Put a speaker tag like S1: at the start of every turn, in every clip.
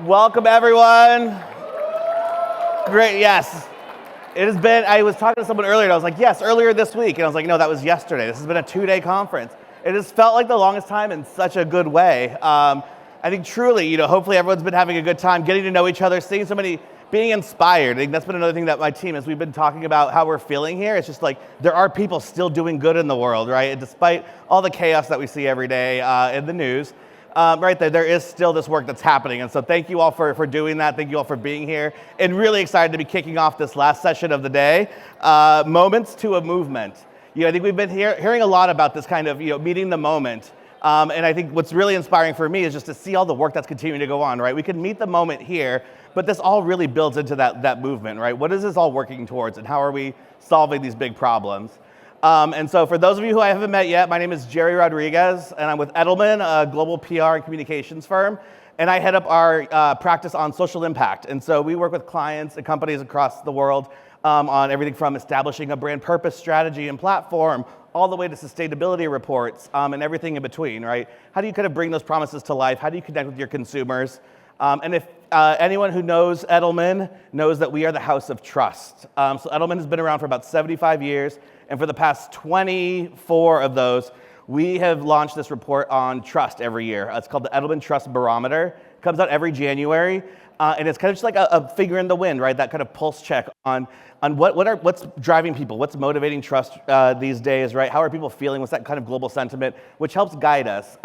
S1: Welcome, everyone. Great, yes. It has been, I was talking to someone earlier, and I was like, yes, earlier this week. And I was like, no, that was yesterday. This has been a 2-day conference. It has felt like the longest time in such a good way. I think truly, hopefully everyone's been having a good time, getting to know each other, seeing so many, being inspired. I think that's been another thing that my team, as we've been talking about how we're feeling here, it's just like there are people still doing good in the world, right? And despite all the chaos that we see every day in the news, right there is still this work that's happening. And so thank you all for doing that. Thank you all for being here. And really excited to be kicking off this last session of the day, Moments to a Movement. I think we've been hearing a lot about this kind of, meeting the moment. And I think what's really inspiring for me is just to see all the work that's continuing to go on, right? We can meet the moment here, but this all really builds into that movement, right? What is this all working towards, and how are we solving these big problems? And so for those of you who I haven't met yet, my name is Gerry Rodriguez, and I'm with Edelman, a global PR and communications firm, and I head up our practice on social impact. And so we work with clients and companies across the world on everything from establishing a brand purpose strategy and platform, all the way to sustainability reports and everything in between, right? How do you kind of bring those promises to life? How do you connect with your consumers? And if anyone who knows Edelman knows that we are the house of trust. So Edelman has been around for about 75 years. And for the past 24 of those, we have launched this report on trust every year. It's called the Edelman Trust Barometer. It comes out every January. And it's kind of just like a finger in the wind, right? That kind of pulse check on what's driving people, what's motivating trust these days, right? How are people feeling? What's that kind of global sentiment, which helps guide us.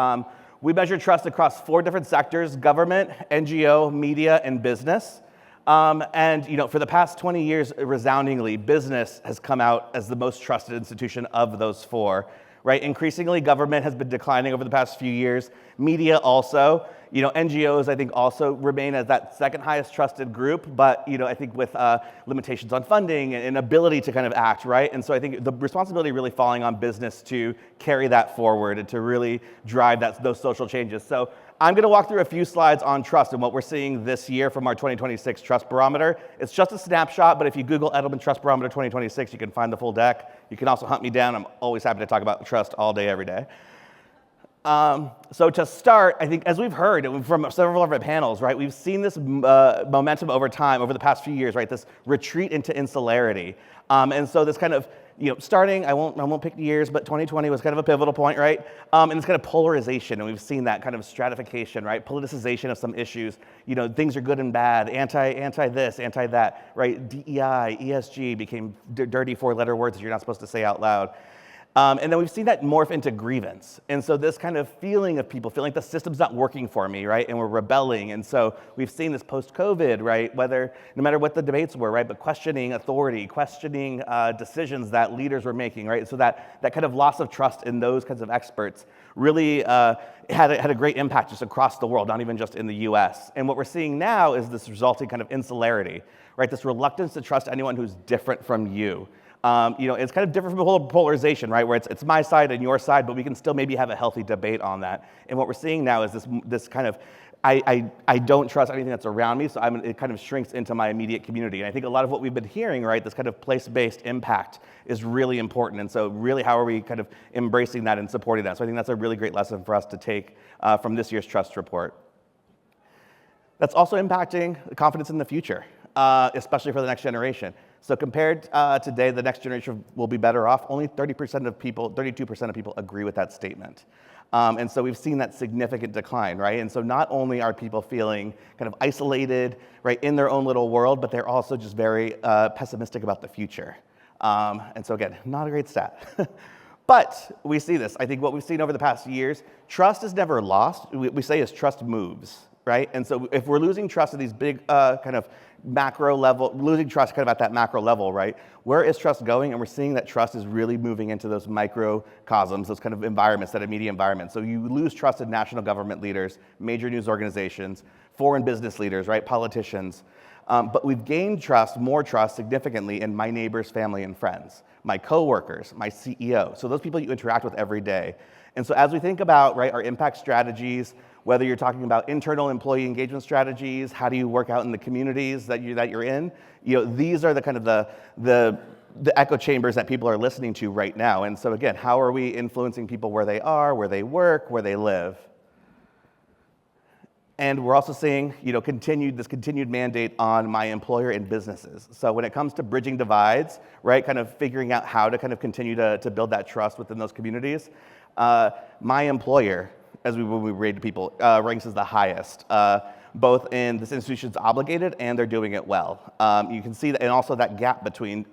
S1: We measure trust across 4 different sectors: government, NGO, media, and business. And for the past 20 years, resoundingly, business has come out as the most trusted institution of those 4, right? Increasingly, government has been declining over the past few years. Media also. NGOs, I think, also remain as that second highest trusted group, but, I think with limitations on funding and ability to kind of act, right? And so I think the responsibility really falling on business to carry that forward and to really drive those social changes. So I'm going to walk through a few slides on trust and what we're seeing this year from our 2026 Trust Barometer. It's just a snapshot, but if you Google Edelman Trust Barometer 2026, you can find the full deck. You can also hunt me down. I'm always happy to talk about trust all day, every day. So to start, I think as we've heard from several of our panels, right, we've seen this momentum over time, over the past few years, right, this retreat into insularity. And so this kind of, starting, I won't pick the years, but 2020 was kind of a pivotal point, right? And this kind of polarization, and we've seen that kind of stratification, right? Politicization of some issues, things are good and bad, anti this, anti that, right? DEI, ESG became dirty 4-letter words that you're not supposed to say out loud. And then we've seen that morph into grievance. And so this kind of feeling of people feeling like the system's not working for me, right? And we're rebelling. And so we've seen this post-COVID, right? No matter what the debates were, right? But questioning authority, questioning decisions that leaders were making, right? So that kind of loss of trust in those kinds of experts really had a great impact just across the world, not even just in the US. And what we're seeing now is this resulting kind of insularity, right? This reluctance to trust anyone who's different from you. It's kind of different from the whole polarization, right? Where it's my side and your side, but we can still maybe have a healthy debate on that. And what we're seeing now is this kind of, I don't trust anything that's around me, so it kind of shrinks into my immediate community. And I think a lot of what we've been hearing, right, this kind of place-based impact is really important. And so really, how are we kind of embracing that and supporting that? So I think that's a really great lesson for us to take from this year's trust report. That's also impacting confidence in the future, especially for the next generation. So compared today, the next generation will be better off. Only 32% of people agree with that statement. And so we've seen that significant decline, right? And so not only are people feeling kind of isolated, right, in their own little world, but they're also just very pessimistic about the future. And so again, not a great stat. But we see this. I think what we've seen over the past years, trust is never lost. We say is trust moves, right? And so if we're losing trust at these big kind of macro level, losing trust kind of at that macro level, right? Where is trust going? And we're seeing that trust is really moving into those microcosms, those kind of environments, that immediate environment. So you lose trust in national government leaders, major news organizations, foreign business leaders, right? Politicians. But we've gained more trust significantly in my neighbors, family, and friends, my coworkers, my CEO. So those people you interact with every day. And so as we think about, right, our impact strategies, whether you're talking about internal employee engagement strategies, how do you work out in the communities that you're in, these are the kind of the echo chambers that people are listening to right now. And so again, how are we influencing people where they are, where they work, where they live? And we're also seeing, this continued mandate on my employer and businesses. So when it comes to bridging divides, right, kind of figuring out how to kind of continue to build that trust within those communities, my employer, when we rate people, ranks as the highest, both in this institution's obligated and they're doing it well. You can see that, and also that gap between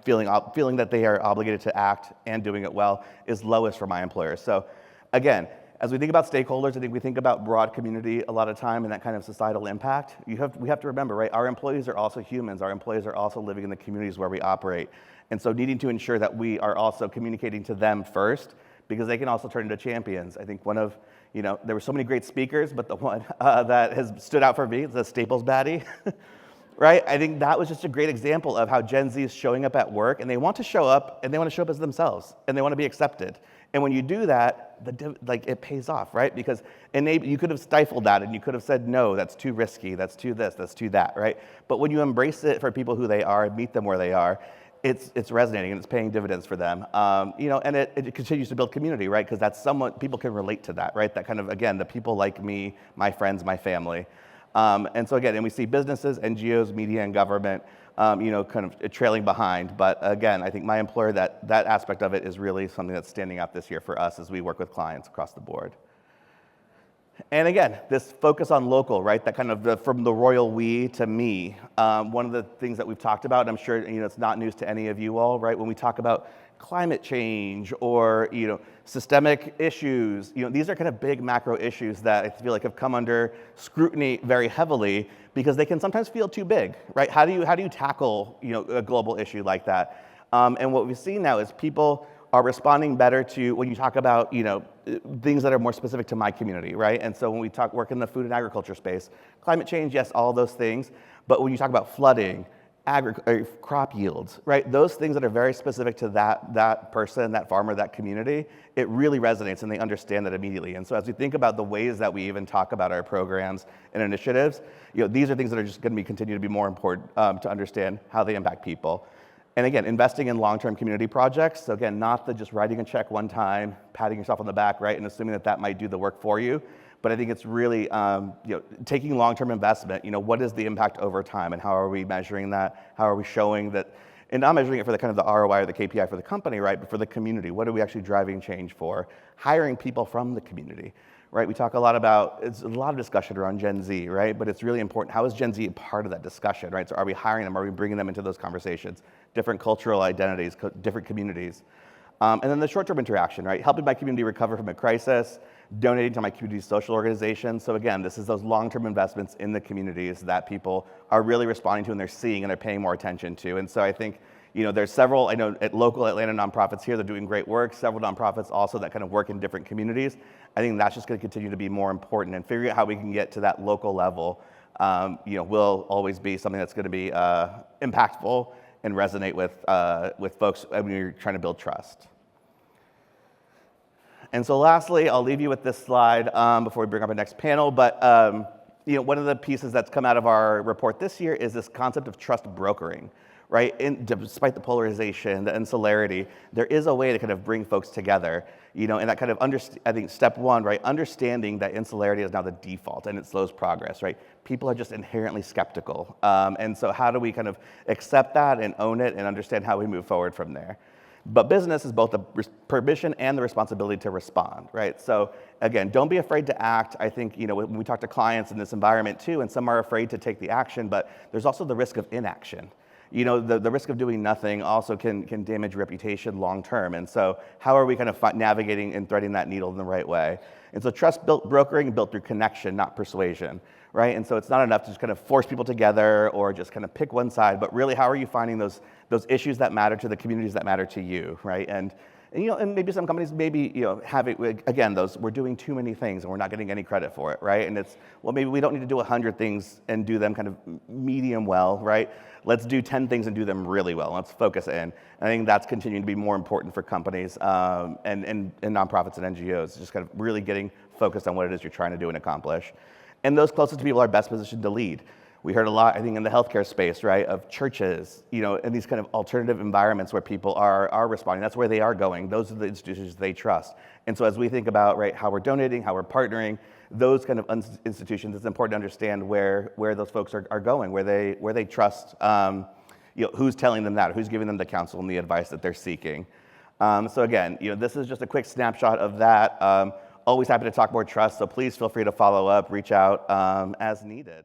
S1: feeling that they are obligated to act and doing it well is lowest for my employer. So again, as we think about stakeholders, I think we think about broad community a lot of time and that kind of societal impact. We have to remember, right, our employees are also humans. Our employees are also living in the communities where we operate. And so needing to ensure that we are also communicating to them first, because they can also turn into champions. I think there were so many great speakers, but the one that has stood out for me is the Staples baddie, right? I think that was just a great example of how Gen Z is showing up at work, and they want to show up, and they want to show up as themselves, and they want to be accepted. And when you do that, it pays off, right? Because you could have stifled that, and you could have said, no, that's too risky, that's too this, that's too that, right? But when you embrace it for people who they are and meet them where they are, it's resonating and it's paying dividends for them. And it continues to build community, right? Because that's people can relate to that, right? That kind of, again, the people like me, my friends, my family. And so again, and we see businesses, NGOs, media, and government, kind of trailing behind. But again, I think my employer, that aspect of it is really something that's standing out this year for us as we work with clients across the board. And again, this focus on local, right? That kind of from the royal we to me. One of the things that we've talked about, and I'm sure it's not news to any of you all, right? When we talk about climate change or systemic issues, these are kind of big macro issues that I feel like have come under scrutiny very heavily because they can sometimes feel too big, right? How do you tackle a global issue like that? And what we've seen now is people are responding better to when you talk about things that are more specific to my community, right? And so when we work in the food and agriculture space, climate change, yes, all those things, but when you talk about flooding, crop yields, right? Those things that are very specific to that person, that farmer, that community, it really resonates and they understand that immediately. And so as we think about the ways that we even talk about our programs and initiatives, these are things that are just going to continue to be more important to understand how they impact people. And again, investing in long-term community projects. So again, not just writing a check one time, patting yourself on the back, right, and assuming that might do the work for you. But I think it's really taking long-term investment. What is the impact over time, and how are we measuring that? How are we showing that? And not measuring it for the kind of the ROI or the KPI for the company, right, but for the community. What are we actually driving change for? Hiring people from the community. Right, we talk a lot about, it's a lot of discussion around Gen Z, right? But it's really important, how is Gen Z a part of that discussion, right? So are we hiring them, are we bringing them into those conversations? Different cultural identities, different communities. And then the short-term interaction, right? Helping my community recover from a crisis, donating to my community's social organization. So again, this is those long-term investments in the communities that people are really responding to and they're seeing and they're paying more attention to. And so I think, there's several, I know at local Atlanta nonprofits here, they're doing great work, several nonprofits also that kind of work in different communities. I think that's just going to continue to be more important, and figuring out how we can get to that local level, will always be something that's going to be impactful and resonate with folks when you're trying to build trust. And so lastly, I'll leave you with this slide before we bring up our next panel, but one of the pieces that's come out of our report this year is this concept of trust brokering. Right, despite the polarization, the insularity, there is a way to kind of bring folks together, and that kind of, I think step one, right, understanding that insularity is now the default and it slows progress, right? People are just inherently skeptical. And so how do we kind of accept that and own it and understand how we move forward from there? But business is both the permission and the responsibility to respond, right? So again, don't be afraid to act. I think, when we talk to clients in this environment too, and some are afraid to take the action, but there's also the risk of inaction. The risk of doing nothing also can damage reputation long term. And so how are we kind of navigating and threading that needle in the right way? And so trust brokering built through connection, not persuasion, right? And so it's not enough to just kind of force people together or just kind of pick one side, but really how are you finding those issues that matter to the communities that matter to you, right? And maybe some companies have it, again, we're doing too many things and we're not getting any credit for it, right? And it's, well, maybe we don't need to do 100 things and do them kind of medium well, right? Let's do 10 things and do them really well. Let's focus in. I think that's continuing to be more important for companies and nonprofits and NGOs, just kind of really getting focused on what it is you're trying to do and accomplish. And those closest to people are best positioned to lead. We heard a lot, I think, in the healthcare space, right, of churches, and these kind of alternative environments where people are responding. That's where they are going. Those are the institutions they trust. And so as we think about, right, how we're donating, how we're partnering, those kind of institutions, it's important to understand where those folks are going, where they trust, who's telling them that, who's giving them the counsel and the advice that they're seeking. So again, this is just a quick snapshot of that. Always happy to talk more trust, so please feel free to follow up, reach out as needed.